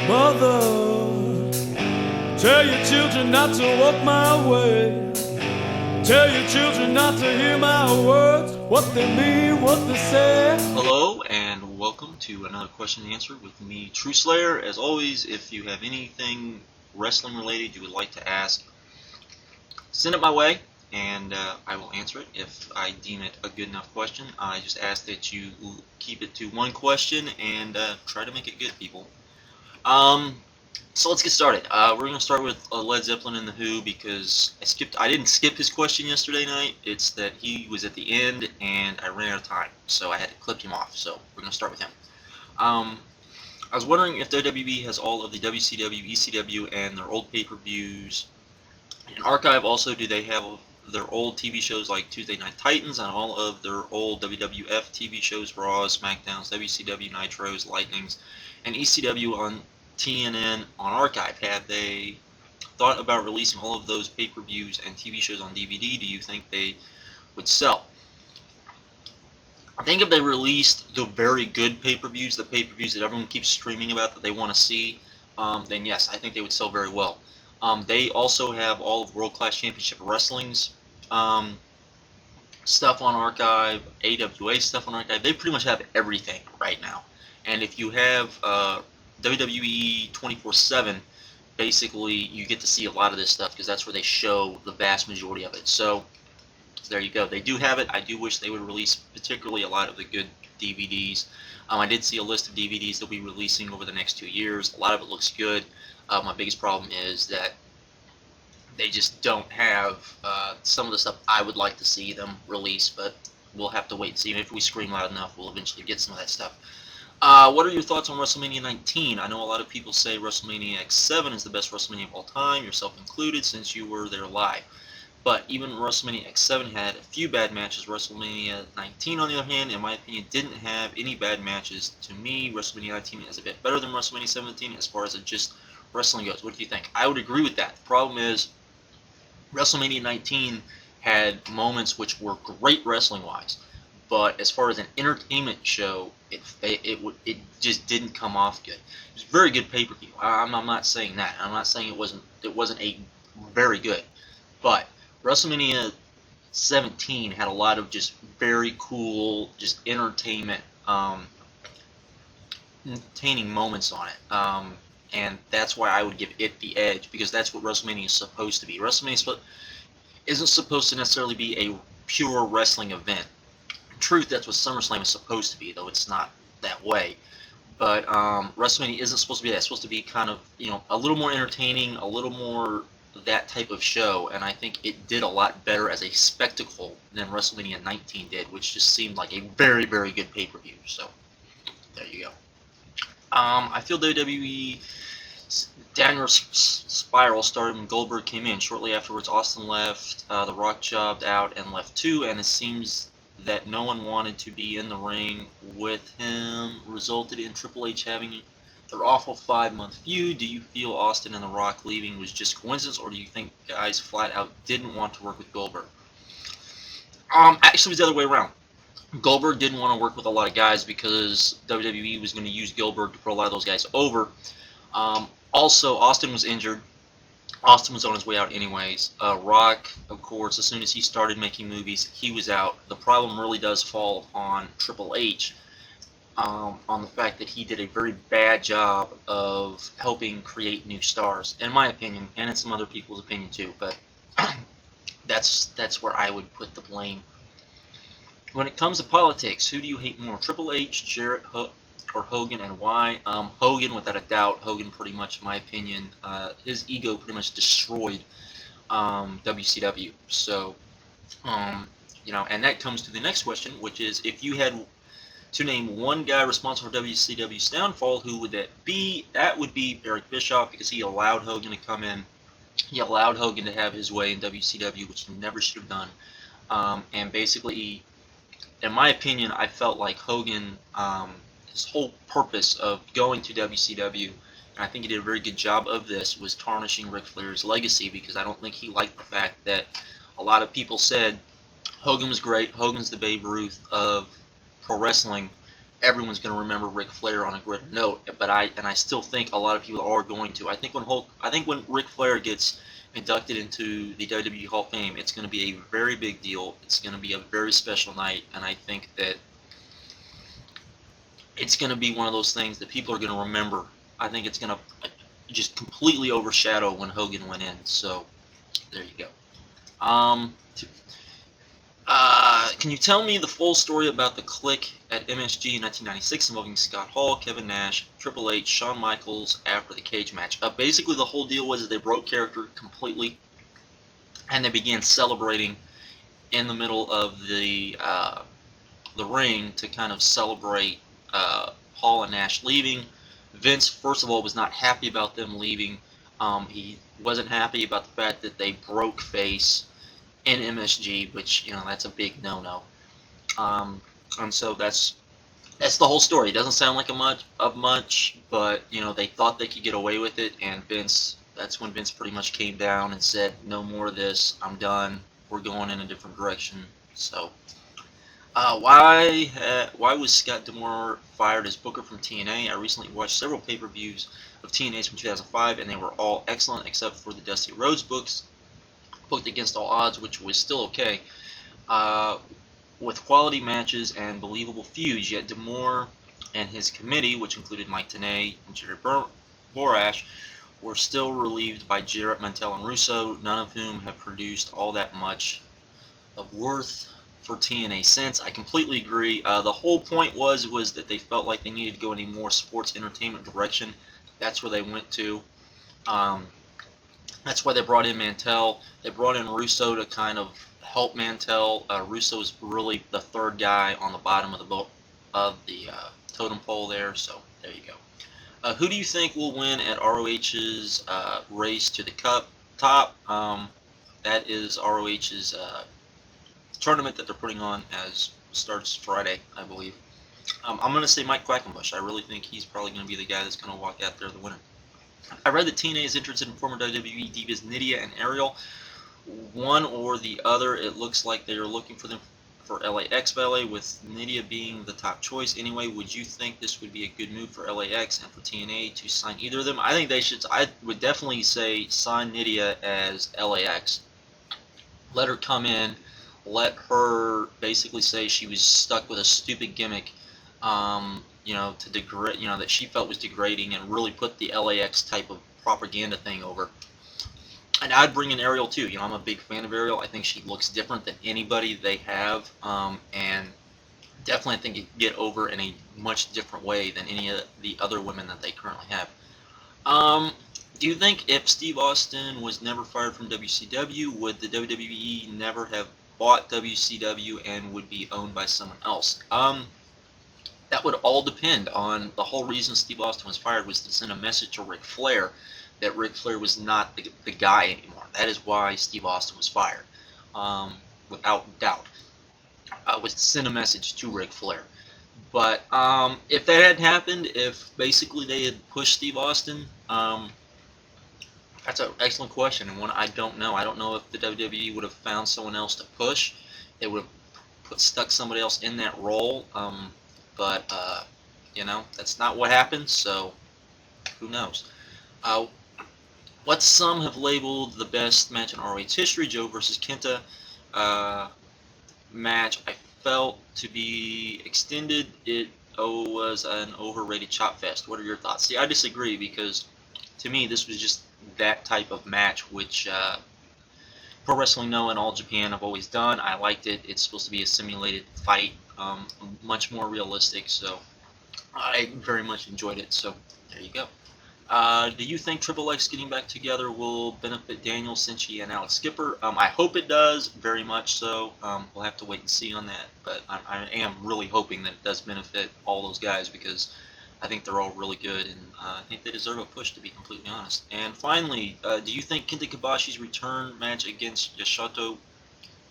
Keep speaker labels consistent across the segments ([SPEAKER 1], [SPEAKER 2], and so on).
[SPEAKER 1] Mother, tell your children not to walk my way. Tell your children not to hear my words, what they mean, what they say.
[SPEAKER 2] Hello and welcome to another question and answer with me, Truthslayer. As always, if you have anything wrestling related you would like to ask, send it my way and I will answer it if I deem it a good enough question. I just ask that you keep it to one question and try to make it good, people. So let's get started. We're going to start with Led Zeppelin and the Who because I didn't skip his question yesterday night. It's that he was at the end and I ran out of time, so I had to clip him off. So we're going to start with him. I was wondering if WWE has all of the WCW, ECW, and their old pay-per-views in archive. Also, do they have their old TV shows like Tuesday Night Titans and all of their old WWF TV shows, Raws, Smackdowns, WCW Nitros, Lightnings, and ECW on TNN on archive? Have they thought about releasing all of those pay-per-views and TV shows on DVD? Do you think they would sell? I think if they released the very good pay-per-views, the pay-per-views that everyone keeps streaming about that they want to see, then yes, I think they would sell very well. They also have all of World Class Championship Wrestling's stuff on archive, AWA stuff on archive. They pretty much have everything right now. And if you have WWE 24/7, basically you get to see a lot of this stuff because that's where they show the vast majority of it. So there you go. They do have it. I do wish they would release particularly a lot of the good DVDs. I did see a list of DVDs they'll be releasing over the next 2 years. A lot of it looks good. My biggest problem is that they just don't have some of the stuff I would like to see them release, but we'll have to wait and see. If we scream loud enough, we'll eventually get some of that stuff. What are your thoughts on Wrestlemania 19? I know a lot of people say Wrestlemania X7 is the best Wrestlemania of all time, yourself included, since you were there live. But even Wrestlemania X7 had a few bad matches. Wrestlemania 19, on the other hand, in my opinion, didn't have any bad matches. To me, Wrestlemania 19 is a bit better than Wrestlemania 17 as far as just wrestling goes. What do you think? I would agree with that. The problem is Wrestlemania 19 had moments which were great wrestling-wise, but as far as an entertainment show, it just didn't come off good. It was a very good pay-per-view. I'm not saying that. I'm not saying it wasn't a very good, but WrestleMania 17 had a lot of just very cool, just entertainment, entertaining moments on it. And that's why I would give it the edge, because that's what WrestleMania is supposed to be. WrestleMania isn't supposed to necessarily be a pure wrestling event. In truth, that's what SummerSlam is supposed to be, though it's not that way. But WrestleMania isn't supposed to be that. It's supposed to be kind of, a little more entertaining, a little more that type of show, and I think it did a lot better as a spectacle than WrestleMania 19 did, which just seemed like a very, very good pay-per-view. So there you go. I feel WWE downward spiral started when Goldberg came in. Shortly afterwards, Austin left, The Rock jobbed out and left too, and it seems that no one wanted to be in the ring with him, resulted in Triple H having their awful 5-month feud. Do you feel Austin and The Rock leaving was just coincidence, or do you think guys flat out didn't want to work with Goldberg? Actually, it was the other way around. Goldberg didn't want to work with a lot of guys because WWE was going to use Goldberg to put a lot of those guys over. Also, Austin was injured. Austin was on his way out anyways. Rock, of course, as soon as he started making movies, he was out. The problem really does fall on Triple H, on the fact that he did a very bad job of helping create new stars, in my opinion, and in some other people's opinion too, but that's where I would put the blame. When it comes to politics, who do you hate more, Triple H, Jarrett, or Hogan, and why? Hogan, without a doubt. Hogan, pretty much, in my opinion, his ego pretty much destroyed WCW. So, and that comes to the next question, which is, if you had to name one guy responsible for WCW's downfall, who would that be? That would be Eric Bischoff, because he allowed Hogan to come in. He allowed Hogan to have his way in WCW, which he never should have done. And basically, in my opinion, I felt like Hogan, his whole purpose of going to WCW, and I think he did a very good job of this, was tarnishing Ric Flair's legacy, because I don't think he liked the fact that a lot of people said Hogan was great, Hogan's the Babe Ruth of pro wrestling, everyone's going to remember Ric Flair on a greater note. But I still think a lot of people are going to. I think when Ric Flair gets inducted into the WWE Hall of Fame, it's going to be a very big deal. It's going to be a very special night, and I think that it's going to be one of those things that people are going to remember. I think it's going to just completely overshadow when Hogan went in. So there you go. Can you tell me the full story about the Clique at MSG in 1996 involving Scott Hall, Kevin Nash, Triple H, Shawn Michaels after the cage match? Basically, the whole deal was that they broke character completely, and they began celebrating in the middle of the ring to kind of celebrate Hall and Nash leaving. Vince, first of all, was not happy about them leaving. He wasn't happy about the fact that they broke face in MSG, which, that's a big no-no. And so that's the whole story. It doesn't sound like much, but they thought they could get away with it, and that's when Vince pretty much came down and said, "No more of this. I'm done. We're going in a different direction." So, why was Scott D'Amore fired as Booker from TNA? I recently watched several pay-per-views of TNA's from 2005, and they were all excellent except for the Dusty Rhodes booked Against All Odds, which was still okay, with quality matches and believable feuds. Yet D'Amore and his committee, which included Mike Tenay and Jerry Borash, were still relieved by Jarrett, Mantel, and Russo, none of whom have produced all that much of worth for TNA since. I completely agree. The whole point was that they felt like they needed to go in a more sports entertainment direction. That's where they went to. That's why they brought in Mantel. They brought in Russo to kind of help Mantel. Russo is really the third guy on the bottom of the totem pole there. So there you go. Who do you think will win at ROH's race to the top? That is ROH's tournament that they're putting on, as starts Friday, I believe. I'm going to say Mike Quackenbush. I really think he's probably going to be the guy that's going to walk out there the winner. I read that TNA is interested in former WWE divas Nydia and Ariel. One or the other. It looks like they are looking for them for LAX ballet, with Nydia being the top choice. Anyway, would you think this would be a good move for LAX and for TNA to sign either of them? I think they should. I would definitely say sign Nydia as LAX. Let her come in. Let her basically say she was stuck with a stupid gimmick. To degrade, that she felt was degrading, and really put the LAX type of propaganda thing over. And I'd bring in Ariel too. I'm a big fan of Ariel. I think she looks different than anybody they have, and definitely I think it could get over in a much different way than any of the other women that they currently have. Do you think if Steve Austin was never fired from WCW, would the WWE never have bought WCW and would be owned by someone else? That would all depend on the whole reason Steve Austin was fired was to send a message to Ric Flair that Ric Flair was not the guy anymore. That is why Steve Austin was fired, without doubt. Was to send a message to Ric Flair. But if that hadn't happened, if basically they had pushed Steve Austin, that's an excellent question, and one I don't know. I don't know if the WWE would have found someone else to push. They would have stuck somebody else in that role. But that's not what happened, so who knows. What some have labeled the best match in ROH history, Joe versus Kenta match, I felt to be extended. It was an overrated chop fest. What are your thoughts? See, I disagree, because to me this was just that type of match which Pro Wrestling Noah and All Japan have always done. I liked it. It's supposed to be a simulated fight. Much more realistic, so I very much enjoyed it. So there you go. Do you think Triple X getting back together will benefit Daniel, Cincy, and Alex Skipper? I hope it does, very much so. We'll have to wait and see on that, but I am really hoping that it does benefit all those guys, because I think they're all really good, and I think they deserve a push, to be completely honest. And finally, do you think Kenta Kobashi's return match against Yasuto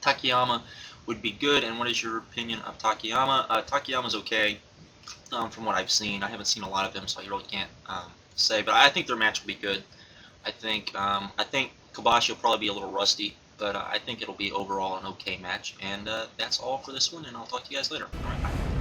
[SPEAKER 2] Takayama would be good, and what is your opinion of Takayama? Takayama's okay, from what I've seen. I haven't seen a lot of him, so I really can't say, but I think their match will be good. I think Kobashi will probably be a little rusty, but I think it'll be overall an okay match. And that's all for this one, and I'll talk to you guys later. All right, bye.